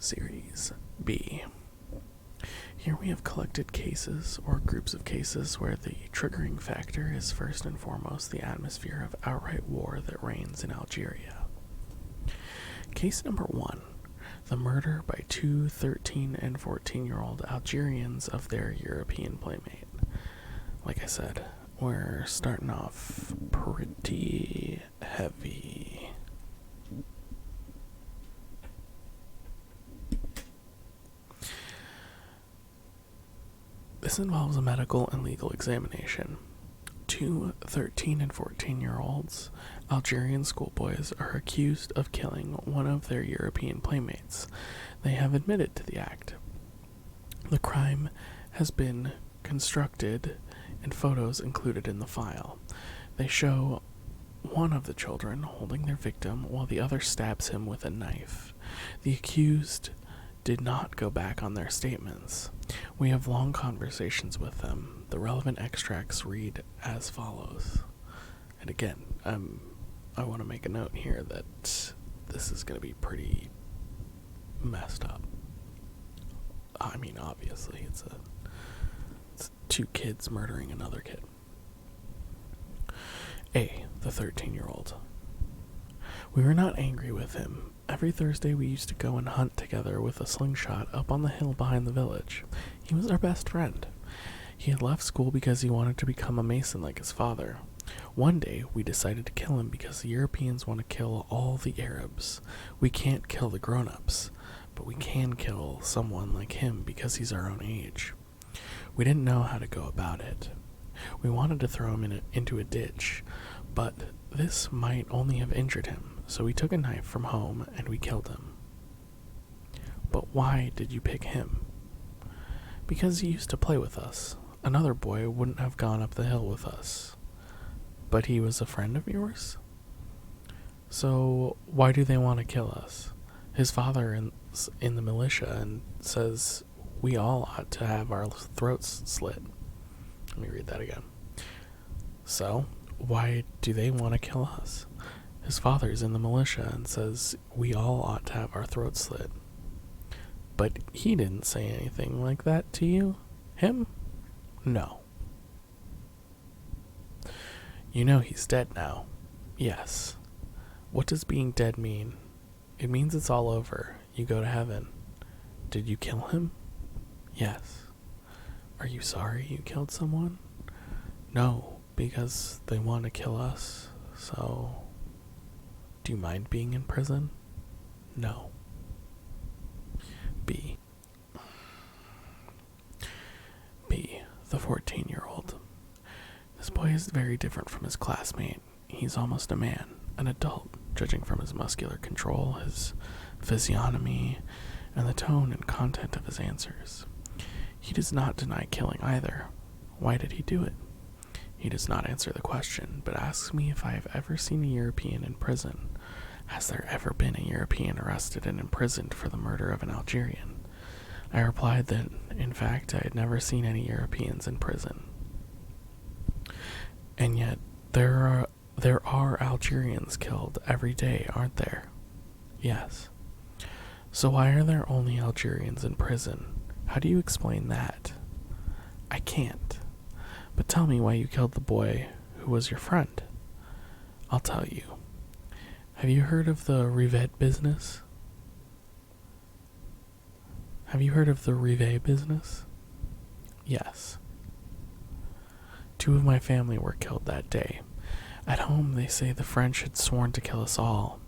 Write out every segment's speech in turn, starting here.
Series B. Here we have collected cases or groups of cases where the triggering factor is first and foremost the atmosphere of outright war that reigns in Algeria. Case number 1. The murder by two 13 and 14-year-old Algerians of their European playmate. Like I said, we're starting off pretty heavy. This involves a medical and legal examination. Two 13 and 14-year-olds, Algerian schoolboys, are accused of killing one of their European playmates. They have admitted to the act. The crime has been constructed and photos included in the file. They show one of the children holding their victim while the other stabs him with a knife. The accused did not go back on their statements. We have long conversations with them. The relevant extracts read as follows. And again, I want to make a note here that this is going to be pretty messed up. I mean, obviously, it's two kids murdering another kid. A, the 13-year-old. We were not angry with him. Every Thursday we used to go and hunt together with a slingshot up on the hill behind the village. He was our best friend. He had left school because he wanted to become a mason like his father. One day we decided to kill him because the Europeans want to kill all the Arabs. We can't kill the grown-ups, but we can kill someone like him because he's our own age. We didn't know how to go about it. We wanted to throw him into a ditch, but this might only have injured him. So we took a knife from home and we killed him. But why did you pick him? Because he used to play with us. Another boy wouldn't have gone up the hill with us. But he was a friend of yours? So why do they want to kill us? His father is in the militia and says we all ought to have our throats slit. Let me read that again. So why do they want to kill us? His father's in the militia and says we all ought to have our throats slit. But he didn't say anything like that to you? Him? No. You know he's dead now. Yes. What does being dead mean? It means it's all over. You go to heaven. Did you kill him? Yes. Are you sorry you killed someone? No, because they want to kill us, so... Do you mind being in prison? No. B. B, the 14-year-old. This boy is very different from his classmate. He's almost a man, an adult, judging from his muscular control, his physiognomy, and the tone and content of his answers. He does not deny killing either. Why did he do it? He does not answer the question, but asks me if I have ever seen a European in prison. Has there ever been a European arrested and imprisoned for the murder of an Algerian? I replied that, in fact, I had never seen any Europeans in prison. And yet, there are Algerians killed every day, aren't there? Yes. So why are there only Algerians in prison? How do you explain that? I can't. But tell me why you killed the boy who was your friend. I'll tell you. Have you heard of the Rivet business? Have you heard of the Rivet business? Yes. Two of my family were killed that day. At home, they say the French had sworn to kill us all,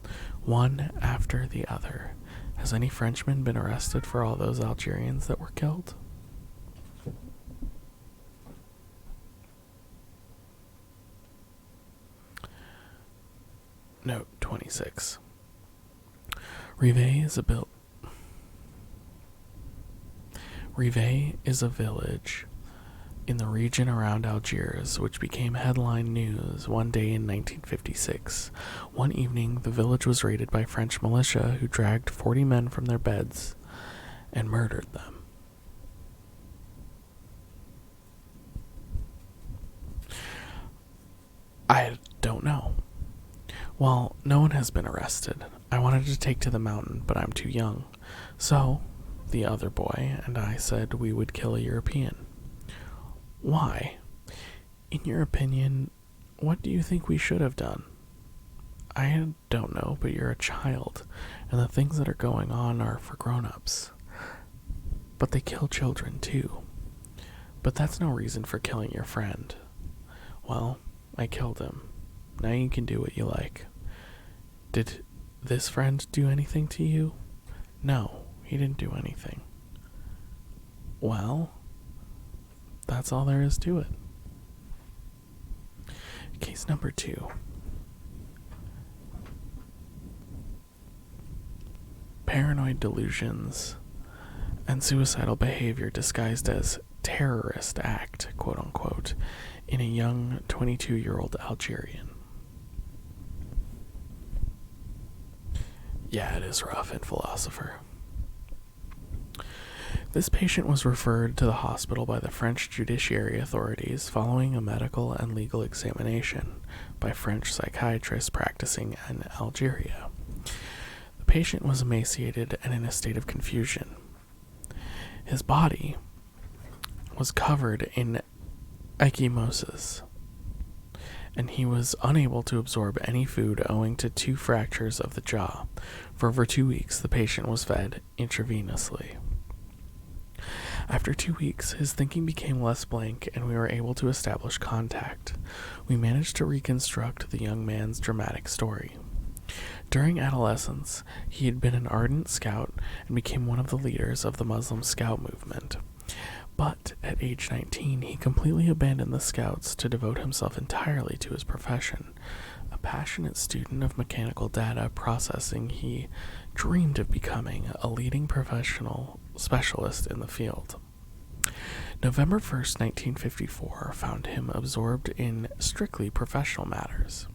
one after the other. Has any Frenchman been arrested for all those Algerians that were killed? Note 26. Rivet is a village in the region around Algiers, which became headline news one day in 1956. One evening, the village was raided by French militia who dragged 40 men from their beds and murdered them. I don't know. While no one has been arrested, I wanted to take to the mountain, but I'm too young. So, the other boy and I said we would kill a European. Why? In your opinion, what do you think we should have done? I don't know, but you're a child, and the things that are going on are for grown-ups. But they kill children, too. But that's no reason for killing your friend. Well, I killed him. Now you can do what you like. Did this friend do anything to you? No, he didn't do anything. Well, that's all there is to it. Case number 2. Paranoid delusions and suicidal behavior disguised as terrorist act, quote-unquote, in a young 22-year-old Algerian. Yeah, it is rough and philosopher. This patient was referred to the hospital by the French judiciary authorities following a medical and legal examination by French psychiatrists practicing in Algeria. The patient was emaciated and in a state of confusion. His body was covered in ecchymosis, and he was unable to absorb any food owing to 2 fractures of the jaw. For over 2 weeks, the patient was fed intravenously. After 2 weeks, his thinking became less blank, and we were able to establish contact. We managed to reconstruct the young man's dramatic story. During adolescence, he had been an ardent scout and became one of the leaders of the Muslim Scout movement. But at age 19, he completely abandoned the Scouts to devote himself entirely to his profession. A passionate student of mechanical data processing, he dreamed of becoming a leading professional specialist in the field. November 1st, 1954, found him absorbed in strictly professional matters.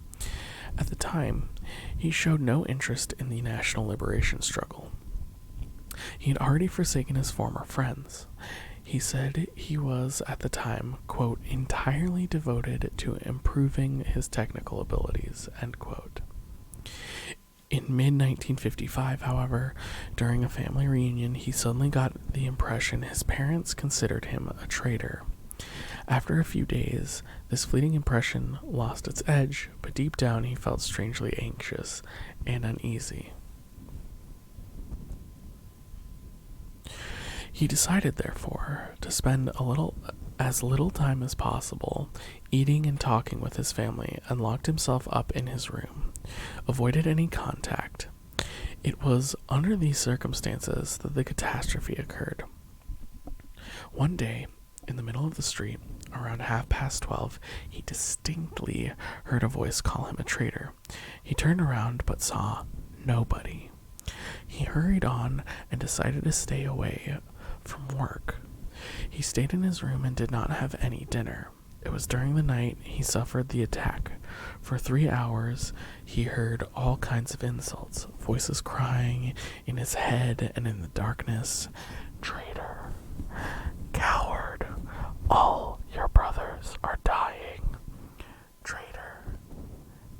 At the time, he showed no interest in the national liberation struggle. He had already forsaken his former friends. He said he was, at the time, quote, entirely devoted to improving his technical abilities, end quote. In mid-1955, however, during a family reunion, he suddenly got the impression his parents considered him a traitor. After a few days, this fleeting impression lost its edge, but deep down he felt strangely anxious and uneasy. He decided, therefore, to spend as little time as possible eating and talking with his family, and locked himself up in his room, avoided any contact. It was under these circumstances that the catastrophe occurred. One day, in the middle of the street, around 12:30, he distinctly heard a voice call him a traitor. He turned around but saw nobody. He hurried on and decided to stay away from work. He stayed in his room and did not have any dinner. It was during the night he suffered the attack. For 3 hours, he heard all kinds of insults, voices crying in his head and in the darkness. Traitor, coward, all your brothers are dying. Traitor,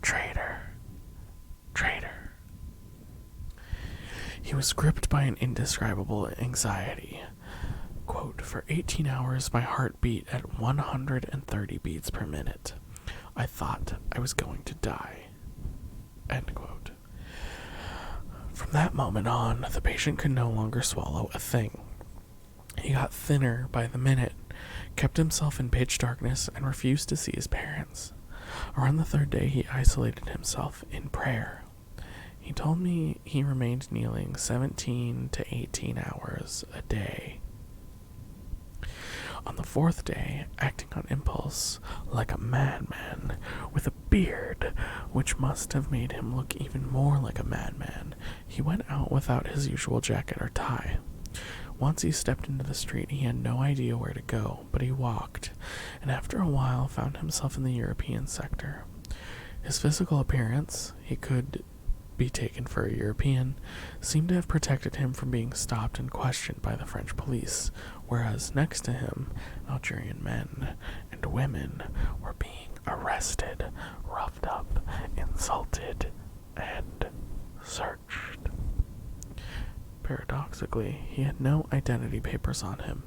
traitor, traitor. He was gripped by an indescribable anxiety. Quote, for 18 hours my heart beat at 130 beats per minute. I thought I was going to die. End quote. From that moment on, the patient could no longer swallow a thing. He got thinner by the minute, kept himself in pitch darkness, and refused to see his parents. Around the 3rd day, he isolated himself in prayer. He told me he remained kneeling 17 to 18 hours a day. On the 4th day, acting on impulse, like a madman, with a beard which must have made him look even more like a madman, he went out without his usual jacket or tie. Once he stepped into the street, he had no idea where to go, but he walked, and after a while found himself in the European sector. His physical appearance, he could be taken for a European, seemed to have protected him from being stopped and questioned by the French police, whereas next to him, Algerian men and women were being arrested, roughed up, insulted, and searched. Paradoxically, he had no identity papers on him.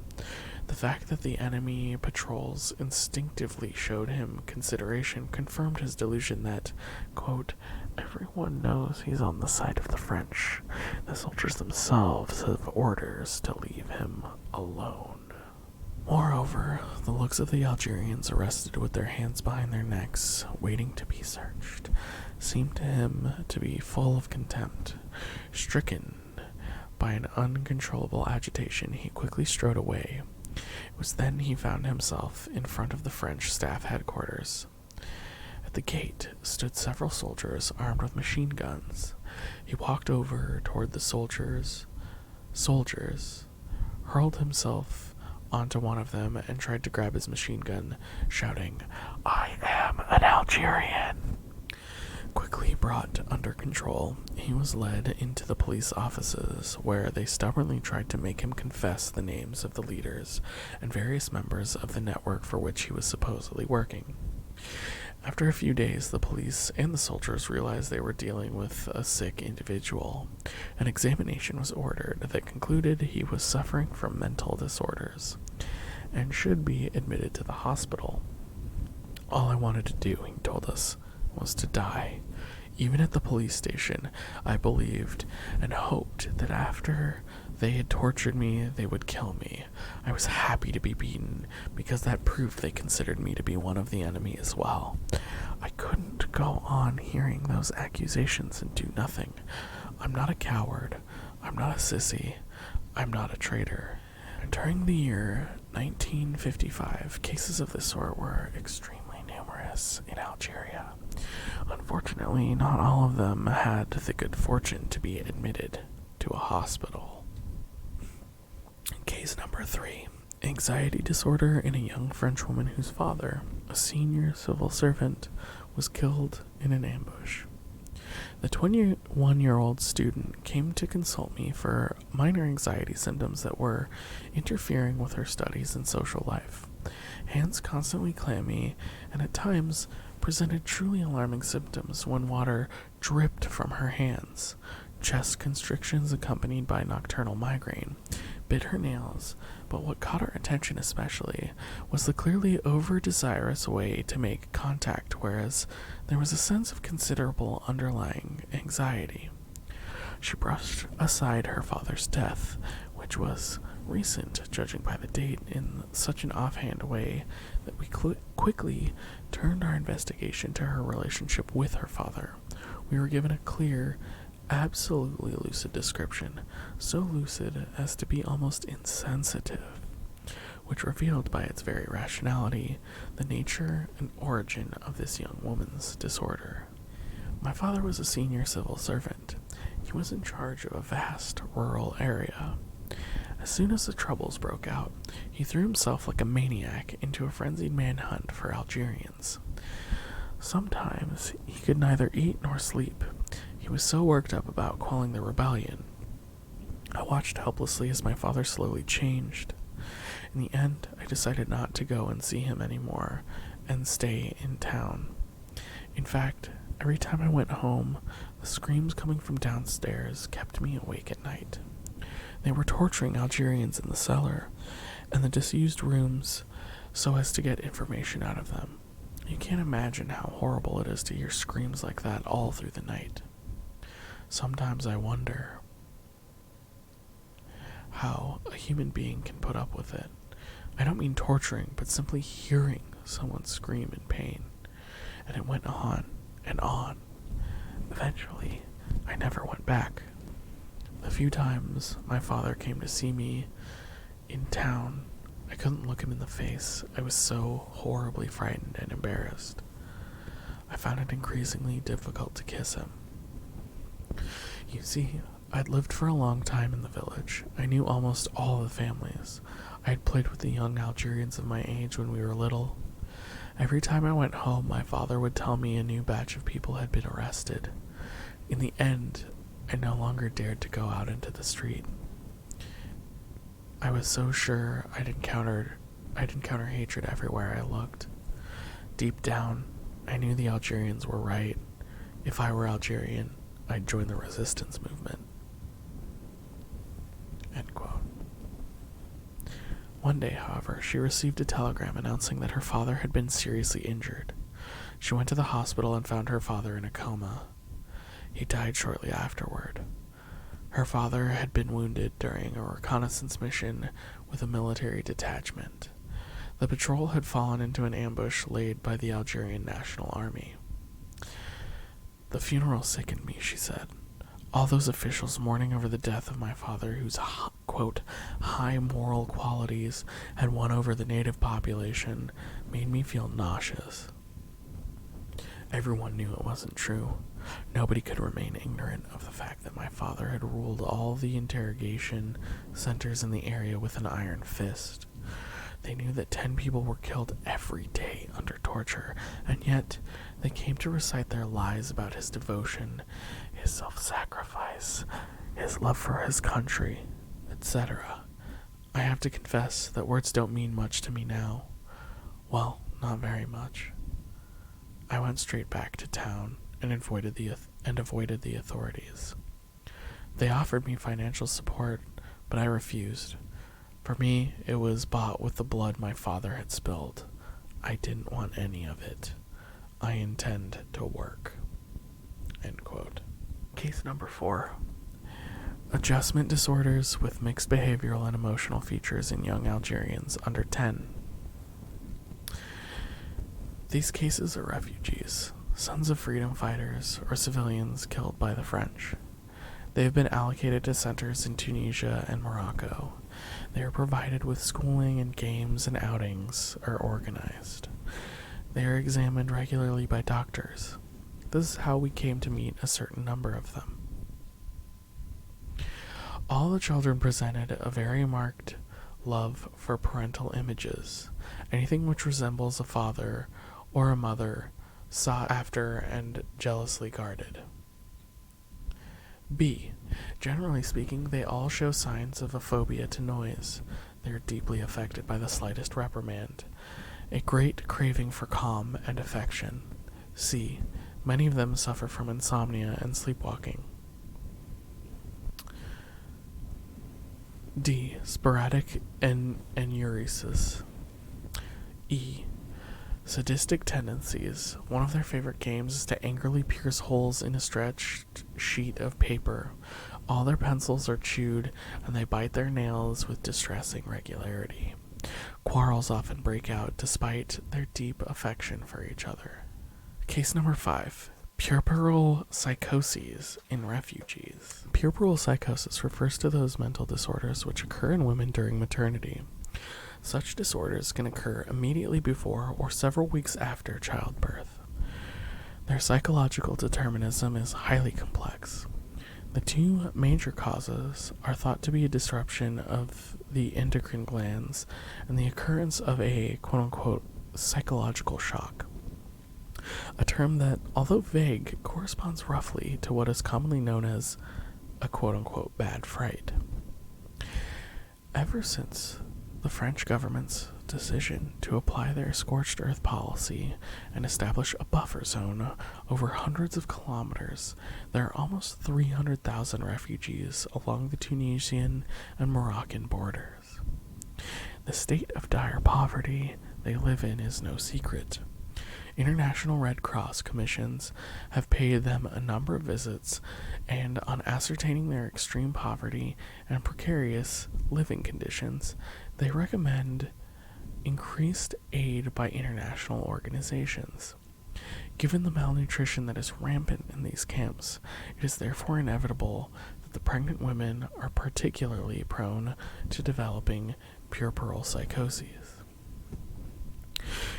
The fact that the enemy patrols instinctively showed him consideration confirmed his delusion that, quote, everyone knows he's on the side of the French. The soldiers themselves have orders to leave him alone. Moreover, the looks of the Algerians arrested with their hands behind their necks, waiting to be searched, seemed to him to be full of contempt. Stricken by an uncontrollable agitation, he quickly strode away. It was then he found himself in front of the French staff headquarters. At the gate stood several soldiers armed with machine guns. He walked over toward the soldiers, hurled himself onto one of them, and tried to grab his machine gun, shouting, "I am an Algerian!" Quickly brought under control, he was led into the police offices, where they stubbornly tried to make him confess the names of the leaders and various members of the network for which he was supposedly working. After a few days, the police and the soldiers realized they were dealing with a sick individual. An examination was ordered that concluded he was suffering from mental disorders and should be admitted to the hospital. All I wanted to do, he told us, was to die. Even at the police station, I believed and hoped that after they had tortured me, they would kill me. I was happy to be beaten, because that proved they considered me to be one of the enemy as well. I couldn't go on hearing those accusations and do nothing. I'm not a coward. I'm not a sissy. I'm not a traitor. During the year 1955, cases of this sort were extremely numerous in Algeria. Unfortunately, not all of them had the good fortune to be admitted to a hospital. Case number 3. Anxiety disorder in a young French woman whose father, a senior civil servant, was killed in an ambush. The 21-year-old student came to consult me for minor anxiety symptoms that were interfering with her studies and social life. Hands constantly clammy, and at times presented truly alarming symptoms when water dripped from her hands. Chest constrictions accompanied by nocturnal migraine bit her nails, but what caught our attention especially was the clearly over-desirous way to make contact, whereas there was a sense of considerable underlying anxiety. She brushed aside her father's death, which was recent, judging by the date, in such an offhand way that we quickly turned our investigation to her relationship with her father. We were given a clear, absolutely lucid description, so lucid as to be almost insensitive, which revealed by its very rationality the nature and origin of this young woman's disorder. My father was a senior civil servant. He was in charge of a vast rural area. As soon as the troubles broke out, he threw himself like a maniac into a frenzied manhunt for Algerians. Sometimes he could neither eat nor sleep. He was so worked up about quelling the rebellion. I watched helplessly as my father slowly changed. In the end, I decided not to go and see him anymore and stay in town. In fact, every time I went home, the screams coming from downstairs kept me awake at night. They were torturing Algerians in the cellar and the disused rooms so as to get information out of them. You can't imagine how horrible it is to hear screams like that all through the night. Sometimes I wonder how a human being can put up with it. I don't mean torturing, but simply hearing someone scream in pain. And it went on and on. Eventually, I never went back. The few times my father came to see me in town, I couldn't look him in the face. I was so horribly frightened and embarrassed. I found it increasingly difficult to kiss him. You see, I'd lived for a long time in the village. I knew almost all the families. I had played with the young Algerians of my age when we were little. Every time I went home, my father would tell me a new batch of people had been arrested. In the end, I no longer dared to go out into the street. I was so sure I'd encounter hatred everywhere I looked. Deep down, I knew the Algerians were right. If I were Algerian, I'd join the resistance movement. End quote. One day, however, she received a telegram announcing that her father had been seriously injured. She went to the hospital and found her father in a coma. He died shortly afterward. Her father had been wounded during a reconnaissance mission with a military detachment. The patrol had fallen into an ambush laid by the Algerian National Army. The funeral sickened me, she said. All those officials mourning over the death of my father, whose, quote, high moral qualities had won over the native population, made me feel nauseous. Everyone knew it wasn't true. Nobody could remain ignorant of the fact that my father had ruled all the interrogation centers in the area with an iron fist. They knew that 10 people were killed every day under torture, and yet they came to recite their lies about his devotion, his self-sacrifice, his love for his country, etc. I have to confess that words don't mean much to me now. Well, not very much. I went straight back to town and avoided the authorities. They offered me financial support, but I refused. For me, it was bought with the blood my father had spilled. I didn't want any of it. I intend to work. End quote. Case number 4. Adjustment disorders with mixed behavioral and emotional features in young Algerians under 10. These cases are refugees, sons of freedom fighters, or civilians killed by the French. They have been allocated to centers in Tunisia and Morocco. They are provided with schooling, and games and outings are organized. They are examined regularly by doctors. This is how we came to meet a certain number of them. All the children presented a very marked love for parental images, anything which resembles a father or a mother, sought after and jealously guarded. B. Generally speaking, they all show signs of a phobia to noise. They are deeply affected by the slightest reprimand. A great craving for calm and affection. C. Many of them suffer from insomnia and sleepwalking. D. Sporadic enuresis. E. Sadistic tendencies. One of their favorite games is to angrily pierce holes in a stretched sheet of paper. All their pencils are chewed, and they bite their nails with distressing regularity. Quarrels often break out despite their deep affection for each other. Case number 5. Puerperal psychoses in refugees. Puerperal psychosis refers to those mental disorders which occur in women during maternity. Such disorders can occur immediately before or several weeks after childbirth. Their psychological determinism is highly complex. The 2 major causes are thought to be a disruption of the endocrine glands and the occurrence of a quote-unquote psychological shock, a term that, although vague, corresponds roughly to what is commonly known as a quote-unquote bad fright. Ever since the French government's decision to apply their scorched earth policy and establish a buffer zone over hundreds of kilometers, there are almost 300,000 refugees along the Tunisian and Moroccan borders. The state of dire poverty they live in is no secret. International Red Cross commissions have paid them a number of visits, and on ascertaining their extreme poverty and precarious living conditions, they recommend increased aid by international organizations. Given the malnutrition that is rampant in these camps, it is therefore inevitable that the pregnant women are particularly prone to developing puerperal psychoses.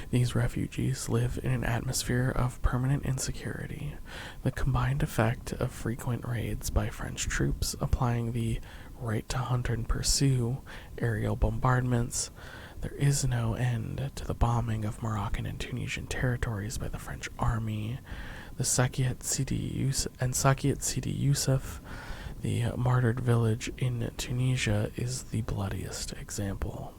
These refugees live in an atmosphere of permanent insecurity, the combined effect of frequent raids by French troops applying the right to hunt and pursue, aerial bombardments. There is no end to the bombing of Moroccan and Tunisian territories by the French army. The Sakiet Sidi Youssef, the martyred village in Tunisia, is the bloodiest example.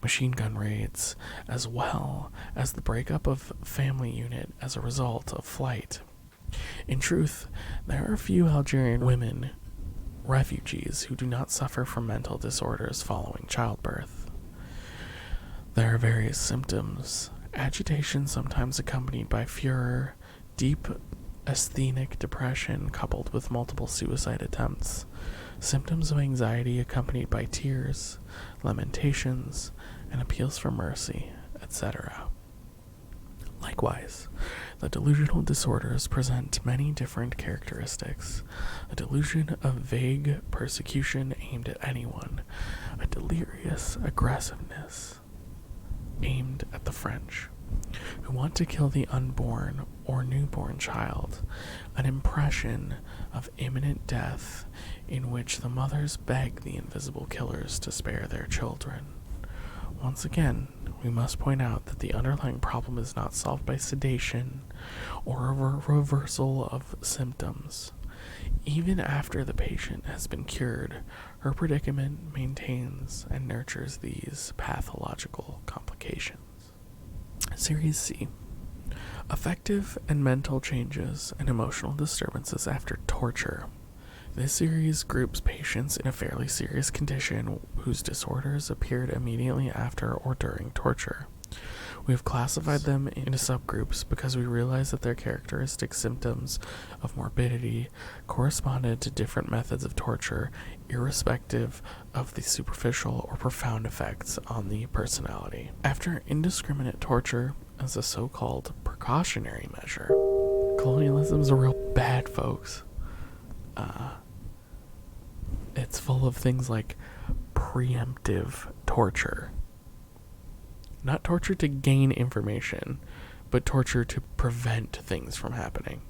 Machine gun raids, as well as the breakup of family unit as a result of flight. In truth, there are few Algerian women refugees who do not suffer from mental disorders following childbirth. There are various symptoms: agitation, sometimes accompanied by furor, deep asthenic depression coupled with multiple suicide attempts, symptoms of anxiety accompanied by tears, lamentations, and appeals for mercy, etc. Likewise, the delusional disorders present many different characteristics: a delusion of vague persecution aimed at anyone, a delirious aggressiveness aimed at the French, who want to kill the unborn or newborn child, an impression of imminent death in which the mothers beg the invisible killers to spare their children. Once again, we must point out that the underlying problem is not solved by sedation or a reversal of symptoms. Even after the patient has been cured, her predicament maintains and nurtures these pathological complications. Series C. Affective and mental changes and emotional disturbances after torture. This series groups patients in a fairly serious condition whose disorders appeared immediately after or during torture. We have classified them into subgroups because we realize that their characteristic symptoms of morbidity corresponded to different methods of torture, irrespective of the superficial or profound effects on the personality. After indiscriminate torture as a so-called precautionary measure, colonialism's a real bad, folks. It's full of things like preemptive torture. Not torture to gain information, but torture to prevent things from happening.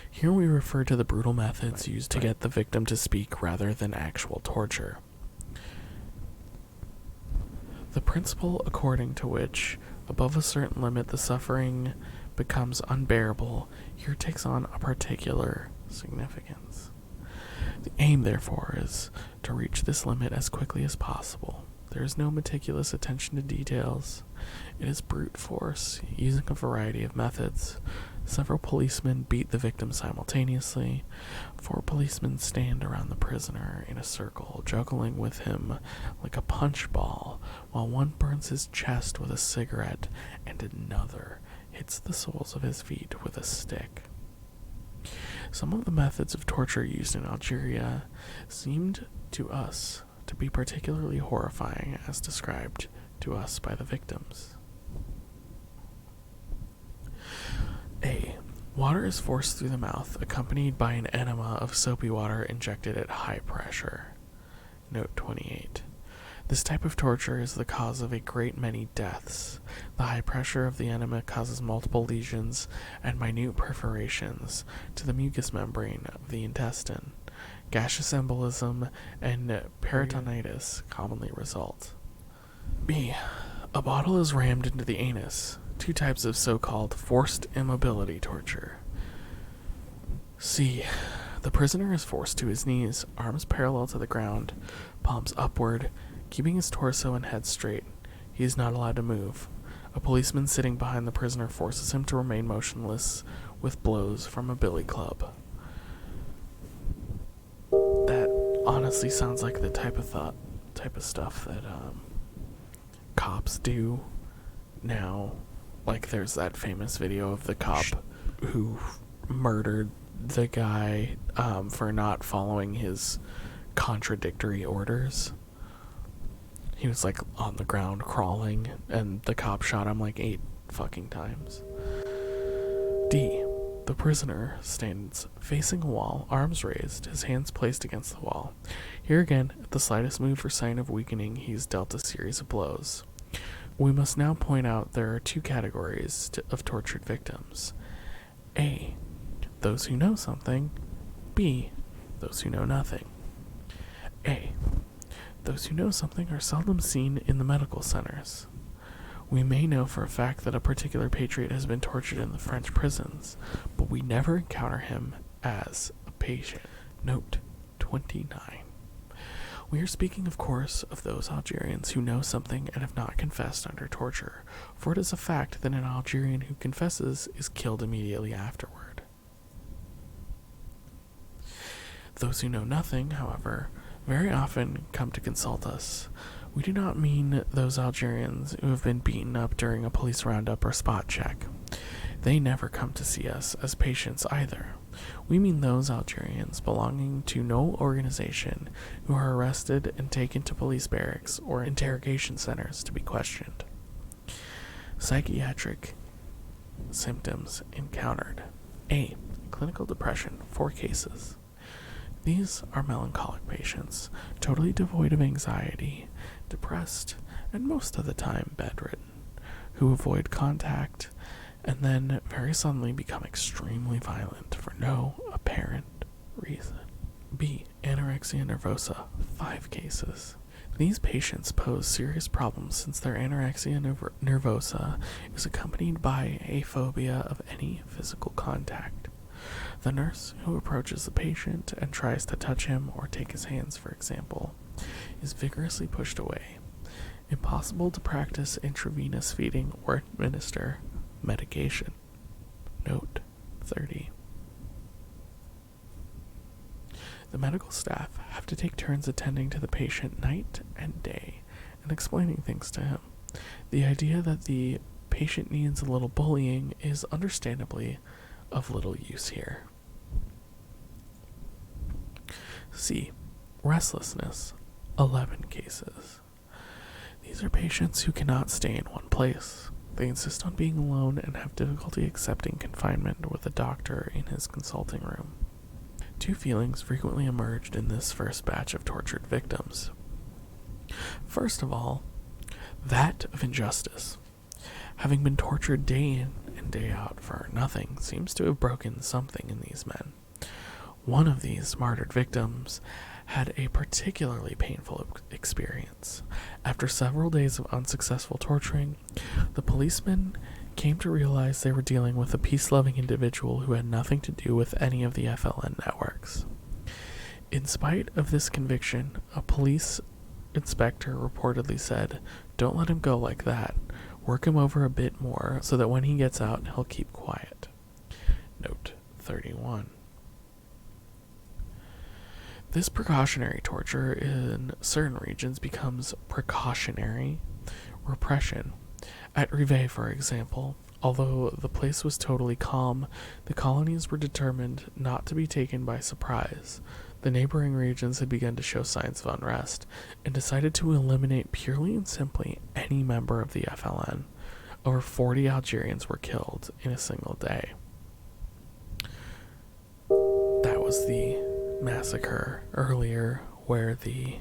Here we refer to the brutal methods used to get the victim to speak rather than actual torture. The principle according to which, above a certain limit, the suffering becomes unbearable here takes on a particular significance. The aim, therefore, is to reach this limit as quickly as possible. There is no meticulous attention to details. It is brute force, using a variety of methods. Several policemen beat the victim simultaneously. 4 policemen stand around the prisoner in a circle, juggling with him like a punch ball, while one burns his chest with a cigarette and another hits the soles of his feet with a stick. Some of the methods of torture used in Algeria seemed to us to be particularly horrifying as described to us by the victims. A. Water is forced through the mouth, accompanied by an enema of soapy water injected at high pressure. Note 28. This type of torture is the cause of a great many deaths. The high pressure of the enema causes multiple lesions and minute perforations to the mucous membrane of the intestine. Gaseous embolism and peritonitis commonly result. B. A bottle is rammed into the anus. 2 types of so-called forced immobility torture. C. The prisoner is forced to his knees, arms parallel to the ground, palms upward, keeping his torso and head straight. He is not allowed to move. A policeman sitting behind the prisoner forces him to remain motionless with blows from a billy club. That honestly sounds like the type of stuff that cops do now. Like, there's that famous video of the cop who murdered the guy for not following his contradictory orders. He was like on the ground crawling, and the cop shot him like 8 fucking times. D. The prisoner stands facing a wall, arms raised, his hands placed against the wall. Here again, at the slightest move or sign of weakening, he is dealt a series of blows. We must now point out there are 2 categories of tortured victims. A. Those who know something. B. Those who know nothing. A. Those who know something are seldom seen in the medical centers. We may know for a fact that a particular patriot has been tortured in the French prisons, but we never encounter him as a patient. Note 29. We are speaking, of course, of those Algerians who know something and have not confessed under torture, for it is a fact that an Algerian who confesses is killed immediately afterward. Those who know nothing, however, very often come to consult us. We do not mean those Algerians who have been beaten up during a police roundup or spot check. They never come to see us as patients either. We mean those Algerians belonging to no organization who are arrested and taken to police barracks or interrogation centers to be questioned. Psychiatric symptoms encountered. A. Clinical depression, 4 cases. These are melancholic patients, totally devoid of anxiety, depressed, and most of the time bedridden, who avoid contact and then very suddenly become extremely violent for no apparent reason. B. Anorexia nervosa, 5 cases. These patients pose serious problems since their anorexia nervosa is accompanied by a phobia of any physical contact. The nurse who approaches the patient and tries to touch him or take his hands, for example, is vigorously pushed away. Impossible to practice intravenous feeding or administer medication. Note 30. The medical staff have to take turns attending to the patient night and day and explaining things to him. The idea that the patient needs a little bullying is understandably of little use here. C. Restlessness, 11 cases. These are patients who cannot stay in one place. They insist on being alone and have difficulty accepting confinement with a doctor in his consulting room. 2 feelings frequently emerged in this first batch of tortured victims. First of all, that of injustice. Having been tortured day in and day out for nothing seems to have broken something in these men. One of these martyred victims had a particularly painful experience. After several days of unsuccessful torturing, the policemen came to realize they were dealing with a peace-loving individual who had nothing to do with any of the FLN networks. In spite of this conviction, a police inspector reportedly said, "Don't let him go like that. Work him over a bit more so that when he gets out, he'll keep quiet." Note 31. This precautionary torture in certain regions becomes precautionary repression. At Rive, for example, although the place was totally calm, the colonies were determined not to be taken by surprise. The neighboring regions had begun to show signs of unrest, and decided to eliminate purely and simply any member of the FLN. Over 40 Algerians were killed in a single day. That was the massacre earlier where the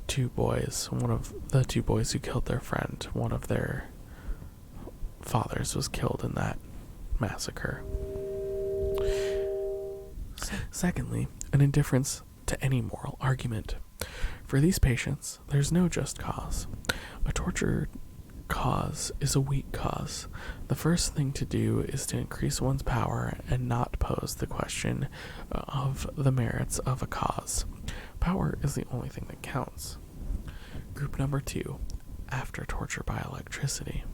2 boys, one of the 2 boys who killed their friend, one of their fathers was killed in that massacre. Secondly, an indifference to any moral argument. For these patients, there's no just cause. A tortured cause is a weak cause. The first thing to do is to increase one's power and not pose the question of the merits of a cause. Power is the only thing that counts. Group number 2, after torture by electricity.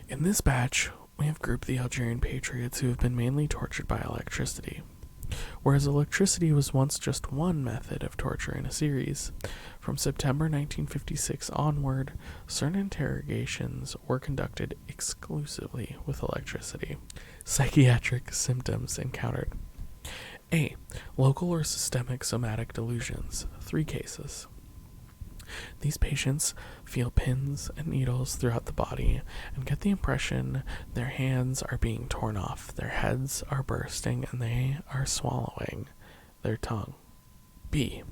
In this batch, we have grouped the Algerian patriots who have been mainly tortured by electricity. Whereas electricity was once just one method of torture in a series, from September 1956 onward, certain interrogations were conducted exclusively with electricity. Psychiatric symptoms encountered. A. Local or systemic somatic delusions, 3 cases. These patients feel pins and needles throughout the body and get the impression their hands are being torn off, their heads are bursting, and they are swallowing their tongue. B.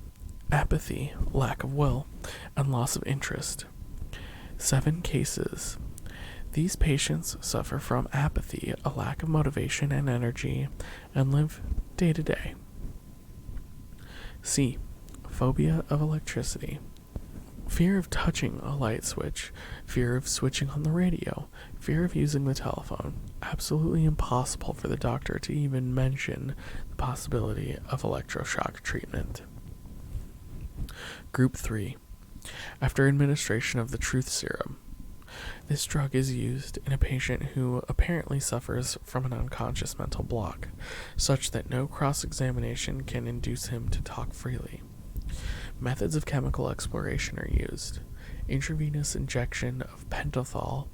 Apathy, lack of will, and loss of interest. 7 cases. These patients suffer from apathy, a lack of motivation and energy, and live day to day. C. Phobia of electricity. Fear of touching a light switch, fear of switching on the radio, fear of using the telephone. Absolutely impossible for the doctor to even mention the possibility of electroshock treatment. Group 3. After administration of the truth serum. This drug is used in a patient who apparently suffers from an unconscious mental block, such that no cross-examination can induce him to talk freely. Methods of chemical exploration are used. Intravenous injection of pentothal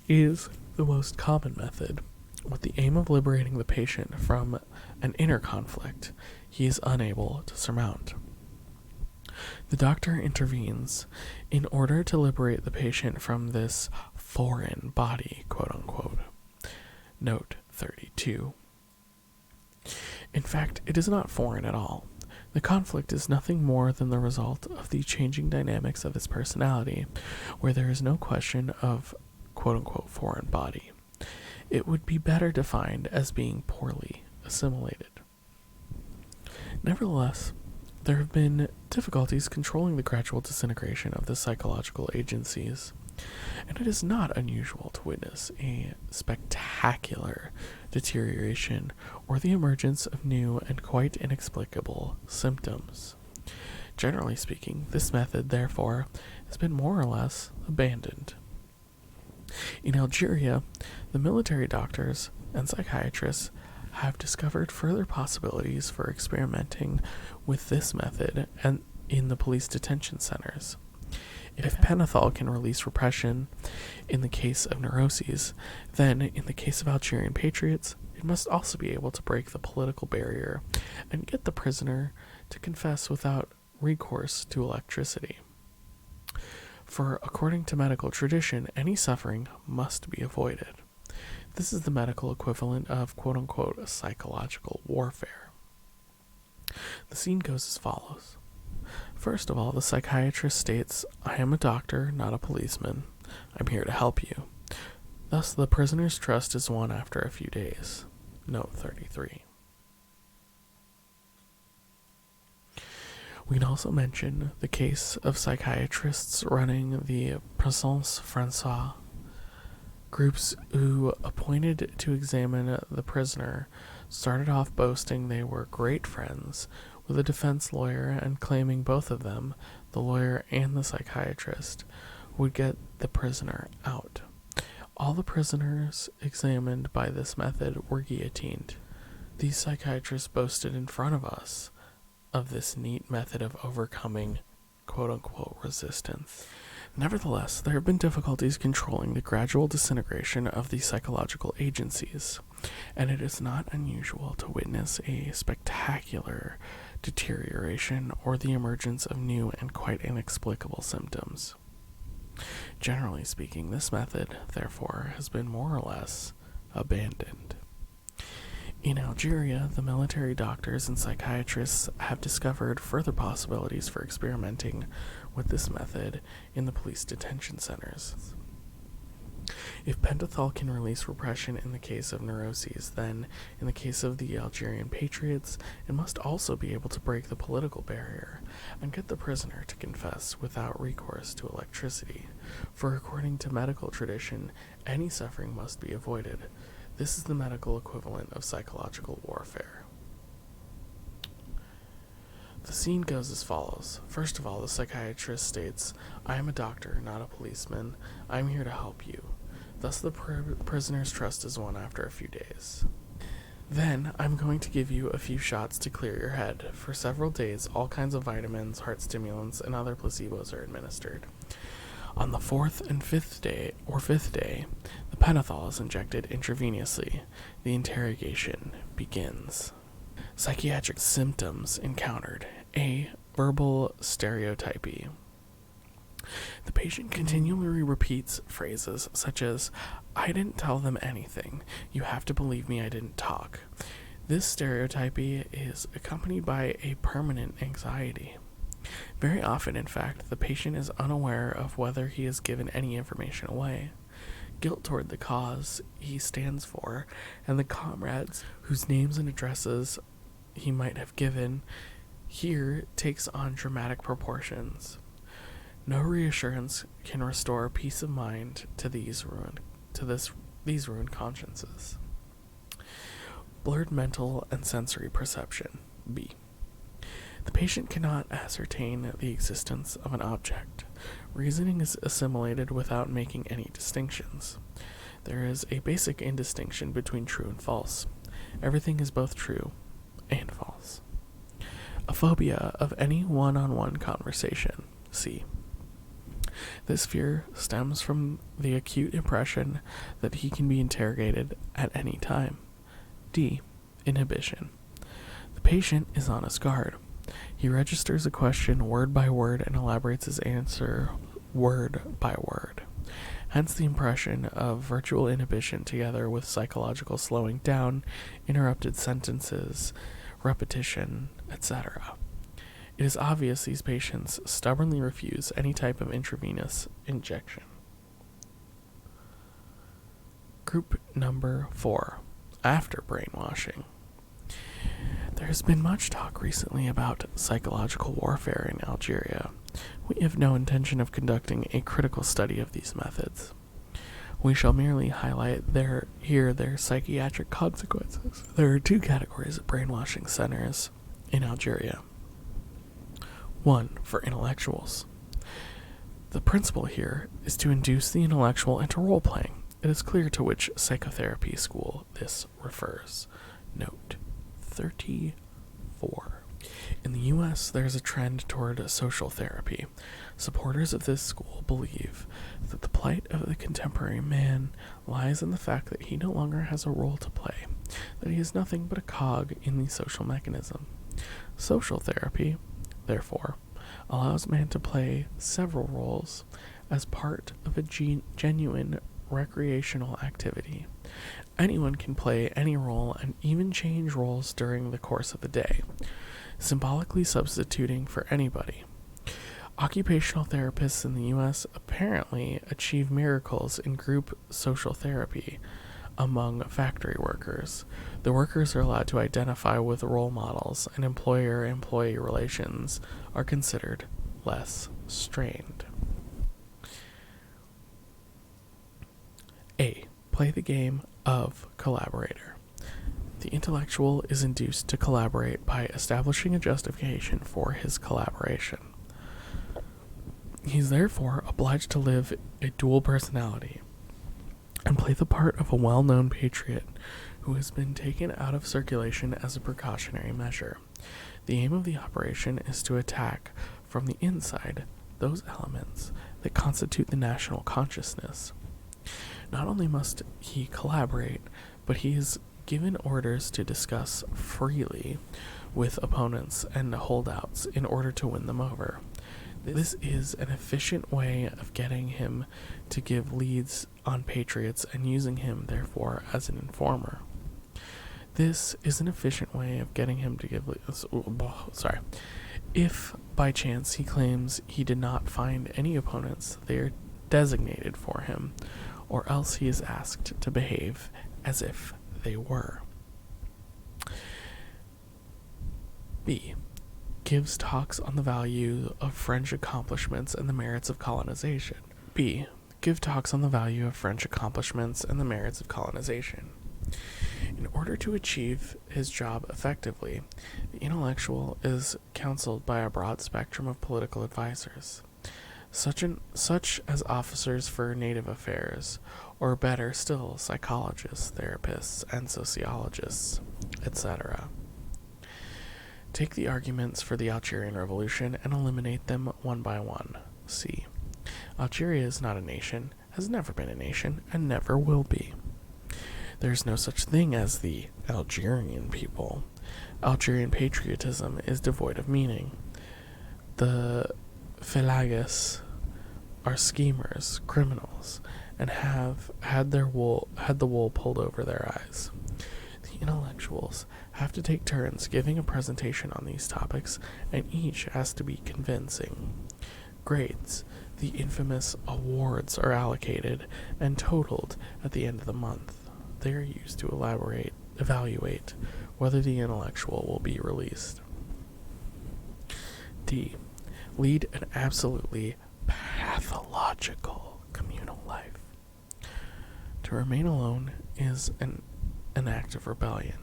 is the most common method, with the aim of liberating the patient from an inner conflict he is unable to surmount. The doctor intervenes in order to liberate the patient from this foreign body, quote-unquote. Note 32. In fact, it is not foreign at all. The conflict is nothing more than the result of the changing dynamics of his personality, where there is no question of quote-unquote foreign body. It would be better defined as being poorly assimilated. Nevertheless, there have been difficulties controlling the gradual disintegration of the psychological agencies, and it is not unusual to witness a spectacular deterioration or the emergence of new and quite inexplicable symptoms. Generally speaking, this method, therefore, has been more or less abandoned. In Algeria, the military doctors and psychiatrists have discovered further possibilities for experimenting with this method and in the police detention centers. If pentothal can release repression in the case of neuroses, then in the case of Algerian patriots, it must also be able to break the political barrier and get the prisoner to confess without recourse to electricity. For according to medical tradition, any suffering must be avoided. This is the medical equivalent of quote-unquote psychological warfare. The scene goes as follows. First of all, the psychiatrist states, "I am a doctor, not a policeman. I'm here to help you." Thus, the prisoner's trust is won after a few days. Note 33. We can also mention the case of psychiatrists running the Présence Française, groups who, appointed to examine the prisoner, started off boasting they were great friends with a defense lawyer and claiming both of them, the lawyer and the psychiatrist, would get the prisoner out. All the prisoners examined by this method were guillotined. These psychiatrists boasted in front of us of this neat method of overcoming quote-unquote resistance. Nevertheless, there have been difficulties controlling the gradual disintegration of the psychological agencies, and it is not unusual to witness a spectacular deterioration or the emergence of new and quite inexplicable symptoms. Generally speaking, this method, therefore, has been more or less abandoned. In Algeria, the military doctors and psychiatrists have discovered further possibilities for experimenting with this method in the police detention centers. If pentothal can release repression in the case of neuroses, then, in the case of the Algerian patriots, it must also be able to break the political barrier and get the prisoner to confess without recourse to electricity, for according to medical tradition, any suffering must be avoided. This is the medical equivalent of psychological warfare. The scene goes as follows. First of all, the psychiatrist states, "I am a doctor, not a policeman. I am here to help you." Thus the prisoner's trust is won after a few days. Then, I'm going to give you a few shots to clear your head. For several days, all kinds of vitamins, heart stimulants, and other placebos are administered. On the fourth and fifth day, the pentothal is injected intravenously. The interrogation begins. Psychiatric symptoms encountered. A. Verbal stereotypy. The patient continually repeats phrases such as, "I didn't tell them anything. You have to believe me, I didn't talk." This stereotypy is accompanied by a permanent anxiety. Very often, in fact, the patient is unaware of whether he has given any information away. Guilt toward the cause he stands for, and the comrades whose names and addresses he might have given, here takes on dramatic proportions. No reassurance can restore peace of mind to these ruined consciences. Blurred mental and sensory perception. B. The patient cannot ascertain the existence of an object. Reasoning is assimilated without making any distinctions. There is a basic indistinction between true and false. Everything is both true and false. A phobia of any one-on-one conversation. C. This fear stems from the acute impression that he can be interrogated at any time. D. Inhibition. The patient is on his guard. He registers a question word by word and elaborates his answer word by word. Hence the impression of virtual inhibition together with psychological slowing down, interrupted sentences, repetition, etc. It is obvious these patients stubbornly refuse any type of intravenous injection. Group number 4. After brainwashing. There has been much talk recently about psychological warfare in Algeria. We have no intention of conducting a critical study of these methods. We shall merely highlight their psychiatric consequences. There are 2 categories of brainwashing centers in Algeria. 1. For intellectuals. The principle here is to induce the intellectual into role-playing. It is clear to which psychotherapy school this refers. Note 34. In the U.S., there is a trend toward social therapy. Supporters of this school believe that the plight of the contemporary man lies in the fact that he no longer has a role to play, that he is nothing but a cog in the social mechanism. Social therapy, therefore, allows man to play several roles as part of a genuine recreational activity. Anyone can play any role and even change roles during the course of the day, symbolically substituting for anybody. Occupational therapists in the U.S. apparently achieve miracles in group social therapy among factory workers. The workers are allowed to identify with role models, and employer-employee relations are considered less strained. A. Play the game of collaborator. The intellectual is induced to collaborate by establishing a justification for his collaboration. He is therefore obliged to live a dual personality and play the part of a well-known patriot who has been taken out of circulation as a precautionary measure. The aim of the operation is to attack from the inside those elements that constitute the national consciousness. Not only must he collaborate, but he is given orders to discuss freely with opponents and holdouts in order to win them over. This is an efficient way of getting him to give leads on patriots and using him, therefore, as an informer. This is an efficient way of getting him to give leads. If, by chance, he claims he did not find any opponents, they are designated for him, or else he is asked to behave as if they were. B. Gives talks on the value of French accomplishments and the merits of colonization. B. Give talks on the value of French accomplishments and the merits of colonization. In order to achieve his job effectively, the intellectual is counseled by a broad spectrum of political advisors, such as officers for native affairs, or better still, psychologists, therapists, and sociologists, etc. Take the arguments for the Algerian Revolution and eliminate them one by one. C. Algeria is not a nation, has never been a nation, and never will be. There is no such thing as the Algerian people. Algerian patriotism is devoid of meaning. The Felagas are schemers, criminals, and have had the wool pulled over their eyes. The intellectuals have to take turns giving a presentation on these topics, and each has to be convincing. Grades, the infamous awards, are allocated and totaled at the end of the month. They are used to evaluate whether the intellectual will be released. D. Lead an absolutely pathological communal life. To remain alone is an act of rebellion.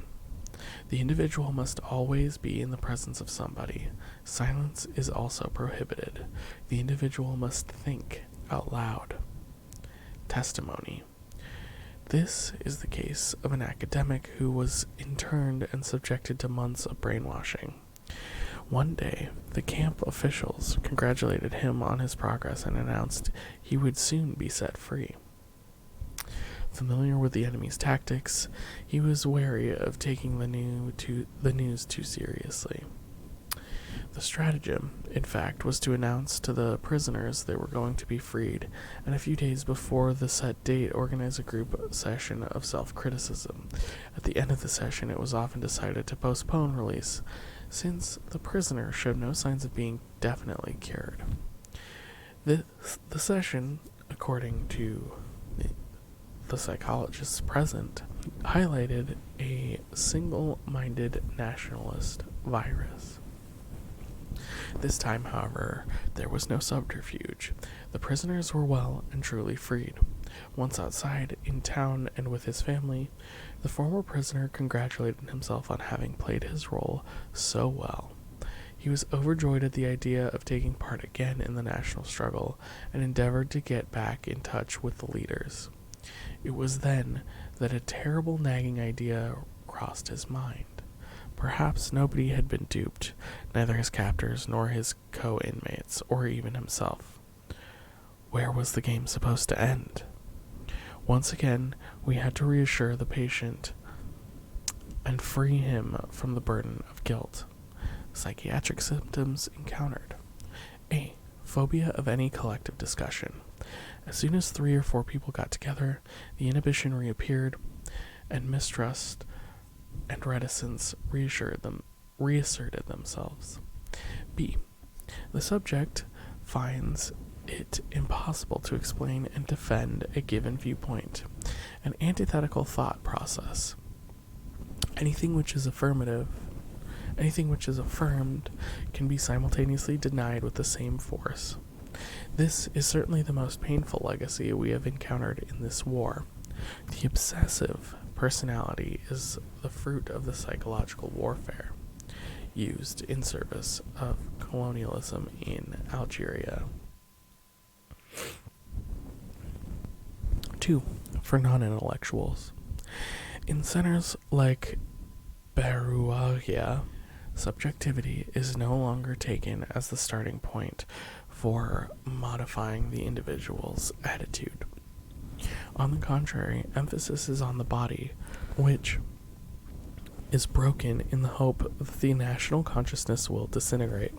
The individual must always be in the presence of somebody. Silence is also prohibited. The individual must think out loud. Testimony. This is the case of an academic who was interned and subjected to months of brainwashing. One day, the camp officials congratulated him on his progress and announced he would soon be set free. Familiar with the enemy's tactics, he was wary of taking the news too seriously. The stratagem, in fact, was to announce to the prisoners they were going to be freed, and a few days before the set date organize a group session of self-criticism. At the end of the session, it was often decided to postpone release, since the prisoner showed no signs of being definitely cured. The session, according to the psychologists present, highlighted a single-minded nationalist virus. This time, however, there was no subterfuge. The prisoners were well and truly freed. Once outside, in town and with his family, the former prisoner congratulated himself on having played his role so well. He was overjoyed at the idea of taking part again in the national struggle and endeavored to get back in touch with the leaders. It was then that a terrible nagging idea crossed his mind. Perhaps nobody had been duped, neither his captors nor his co-inmates, or even himself. Where was the game supposed to end? Once again, we had to reassure the patient and free him from the burden of guilt. Psychiatric symptoms encountered. A. Phobia of any collective discussion. As soon as 3 or 4 people got together, the inhibition reappeared, and mistrust and reticence reasserted themselves. B. The subject finds it impossible to explain and defend a given viewpoint. An antithetical thought process. Anything which is affirmed can be simultaneously denied with the same force. This is certainly the most painful legacy we have encountered in this war. The obsessive personality is the fruit of the psychological warfare used in service of colonialism in Algeria. 2. For non-intellectuals. In centers like Berouagia, subjectivity is no longer taken as the starting point for modifying the individual's attitude. On the contrary, emphasis is on the body, which is broken in the hope that the national consciousness will disintegrate.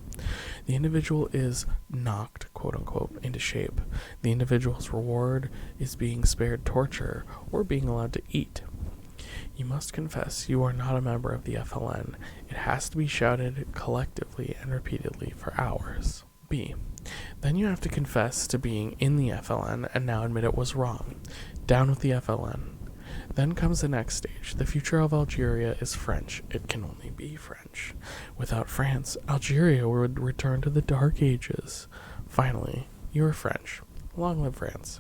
The individual is knocked, quote-unquote, into shape. The individual's reward is being spared torture or being allowed to eat. You must confess you are not a member of the FLN. It has to be shouted collectively and repeatedly for hours. B. Then you have to confess to being in the FLN and now admit it was wrong. Down with the FLN. Then comes the next stage. The future of Algeria is French. It can only be French. Without France, Algeria would return to the Dark Ages. Finally, you are French. Long live France.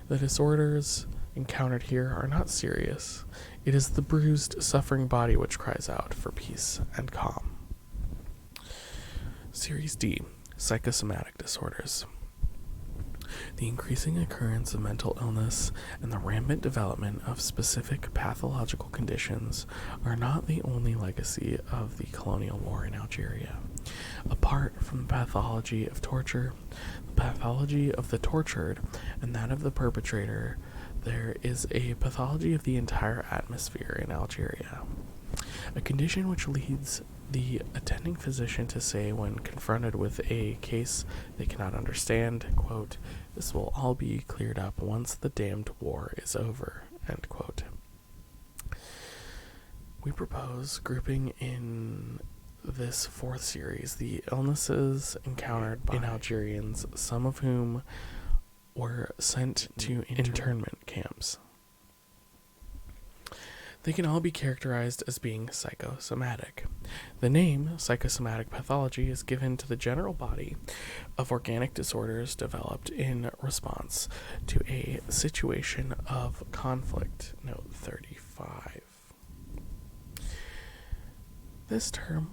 The disorders encountered here are not serious. It is the bruised, suffering body which cries out for peace and calm. Series D. Psychosomatic disorders. The increasing occurrence of mental illness and the rampant development of specific pathological conditions are not the only legacy of the colonial war in Algeria. Apart from the pathology of torture, the pathology of the tortured, and that of the perpetrator, there is a pathology of the entire atmosphere in Algeria. A condition which leads the attending physician to say when confronted with a case they cannot understand, quote, "This will all be cleared up once the damned war is over," end quote. We propose grouping in this 4th series the illnesses encountered by Algerians, some of whom were sent to internment camps. They can all be characterized as being psychosomatic. The name psychosomatic pathology is given to the general body of organic disorders developed in response to a situation of conflict. Note 35. This term,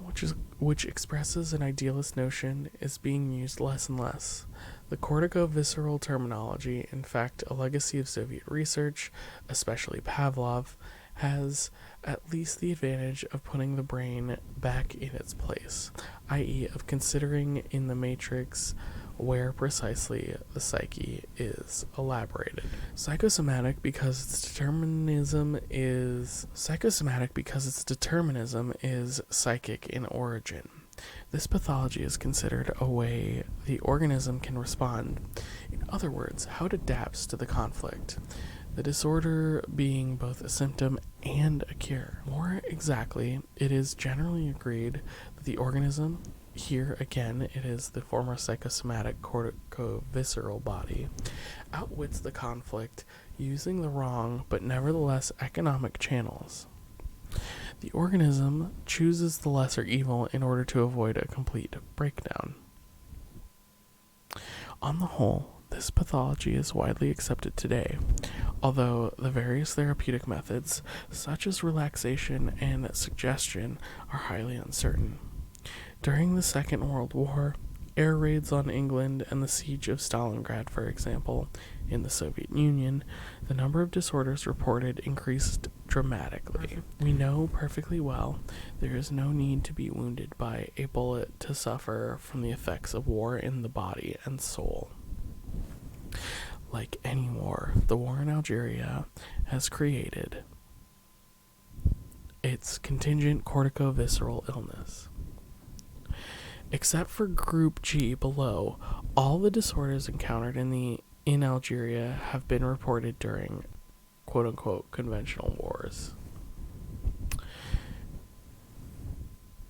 which expresses an idealist notion, is being used less and less. The cortico-visceral terminology, in fact a legacy of Soviet research, especially Pavlov, has at least the advantage of putting the brain back in its place, i.e. of considering in the matrix where precisely the psyche is elaborated. Psychosomatic because its determinism is psychic in origin. This pathology is considered a way the organism can respond. In other words, how it adapts to the conflict. The disorder being both a symptom and a cure. More exactly, it is generally agreed that the organism, here again it is the former psychosomatic cortico-visceral body, outwits the conflict using the wrong but nevertheless economic channels. The organism chooses the lesser evil in order to avoid a complete breakdown. On the whole, this pathology is widely accepted today, although the various therapeutic methods, such as relaxation and suggestion, are highly uncertain. During the Second World War, air raids on England and the siege of Stalingrad, for example, in the Soviet Union, the number of disorders reported increased dramatically. We know perfectly well there is no need to be wounded by a bullet to suffer from the effects of war in the body and soul. Like any war, the war in Algeria has created its contingent cortico-visceral illness. Except for Group G below, all the disorders encountered in Algeria have been reported during quote-unquote conventional wars.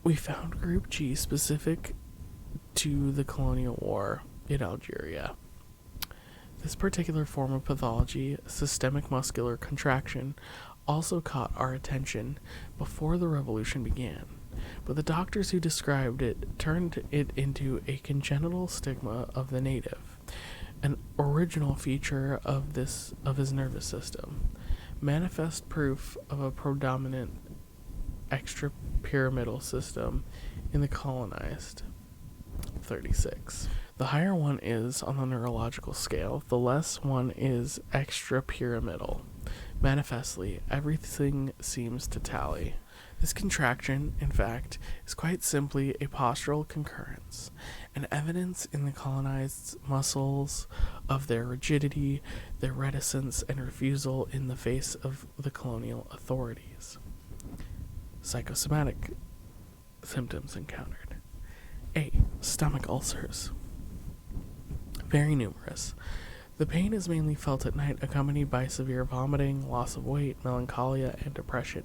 We found Group G specific to the colonial war in Algeria. This particular form of pathology, systemic muscular contraction, also caught our attention before the revolution began, but the doctors who described it turned it into a congenital stigma of the native, an original feature of his nervous system, manifest proof of a predominant extrapyramidal system in the colonized. 36. The higher one is on the neurological scale, the less one is extrapyramidal. Manifestly, everything seems to tally. This contraction, in fact, is quite simply a postural concurrence, an evidence in the colonized muscles of their rigidity, their reticence, and refusal in the face of the colonial authorities. Psychosomatic symptoms encountered. A. Stomach ulcers. Very numerous. The pain is mainly felt at night, accompanied by severe vomiting, loss of weight, melancholia, and depression.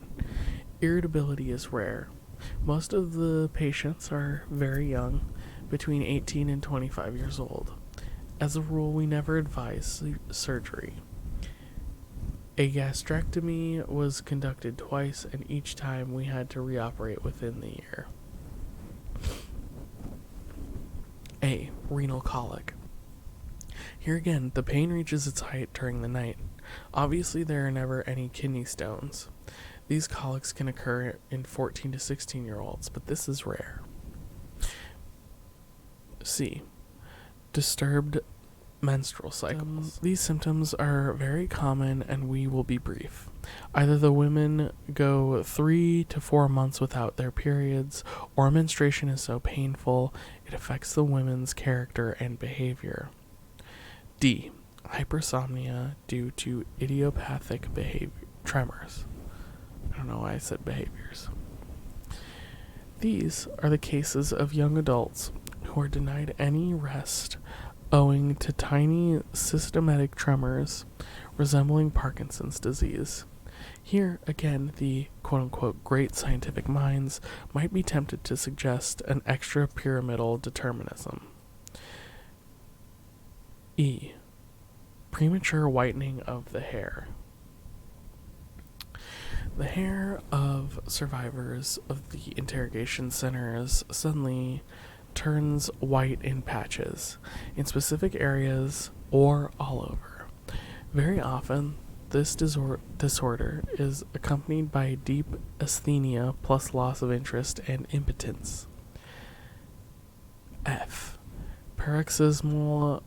Irritability is rare. Most of the patients are very young, between 18 and 25 years old. As a rule, we never advise surgery. A gastrectomy was conducted twice, and each time we had to reoperate within the year. A. Renal colic. Here again, the pain reaches its height during the night. Obviously, there are never any kidney stones. These colics can occur in 14 to 16-year-olds, but this is rare. C. Disturbed menstrual cycles. These symptoms are very common, and we will be brief. Either the women go 3 to 4 months without their periods, or menstruation is so painful it affects the women's character and behavior. D. Hypersomnia due to idiopathic tremors. I don't know why I said behaviors. These are the cases of young adults who are denied any rest owing to tiny systematic tremors resembling Parkinson's disease. Here, again, the quote-unquote great scientific minds might be tempted to suggest an extra-pyramidal determinism. E. Premature whitening of the hair. The hair of survivors of the interrogation centers suddenly turns white in patches, in specific areas or all over. Very often, This disorder is accompanied by deep asthenia plus loss of interest and impotence. F. Paroxysmal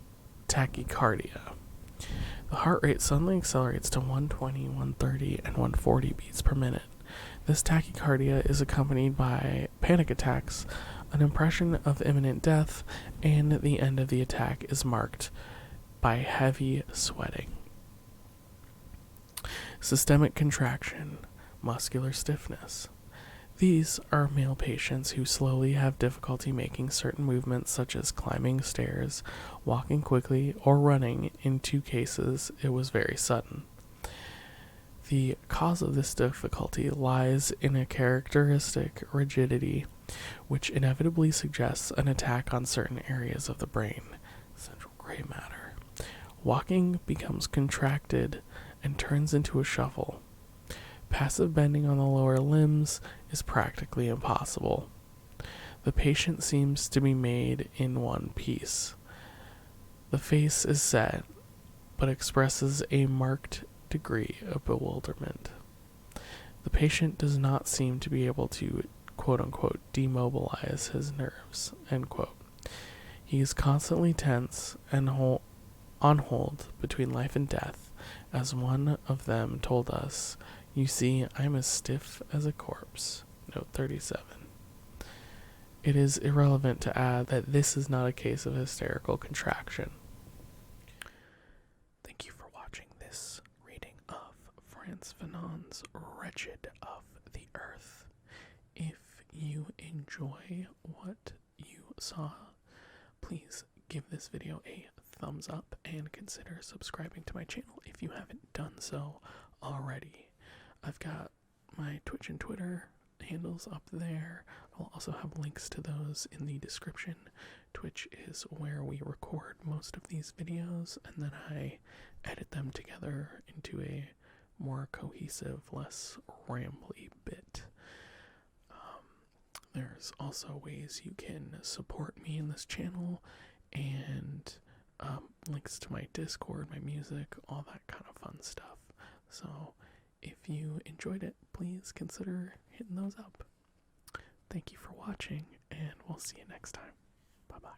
tachycardia. The heart rate suddenly accelerates to 120, 130, and 140 beats per minute. This tachycardia is accompanied by panic attacks, an impression of imminent death, and the end of the attack is marked by heavy sweating. Systemic contraction, muscular stiffness. These are male patients who slowly have difficulty making certain movements such as climbing stairs, walking quickly, or running. In 2 cases, it was very sudden. The cause of this difficulty lies in a characteristic rigidity, which inevitably suggests an attack on certain areas of the brain, central gray matter. Walking becomes contracted and turns into a shuffle. Passive bending on the lower limbs is practically impossible. The patient seems to be made in one piece. The face is set, but expresses a marked degree of bewilderment. The patient does not seem to be able to, quote-unquote, demobilize his nerves, end quote. He is constantly tense and on hold between life and death, as one of them told us, "You see, I'm as stiff as a corpse." Note 37. It is irrelevant to add that this is not a case of hysterical contraction. Thank you for watching this reading of Frantz Fanon's Wretched of the Earth. If you enjoy what you saw, please give this video a thumbs up and consider subscribing to my channel if you haven't done so already. I've got my Twitch and Twitter handles up there. I'll also have links to those in the description. Twitch is where we record most of these videos, and then I edit them together into a more cohesive, less rambly bit. There's also ways you can support me in this channel, and links to my Discord, my music, all that kind of fun stuff. So if you enjoyed it, please consider hitting those up. Thank you for watching, and we'll see you next time. Bye-bye.